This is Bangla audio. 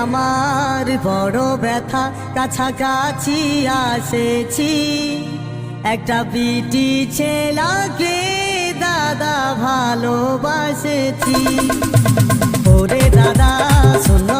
আমার বড় ব্যথা, কাছাকাছি আসেছি। একটা বিটি ছেলাকে দাদা ভালোবাসেছি। ওরে দাদা শোনো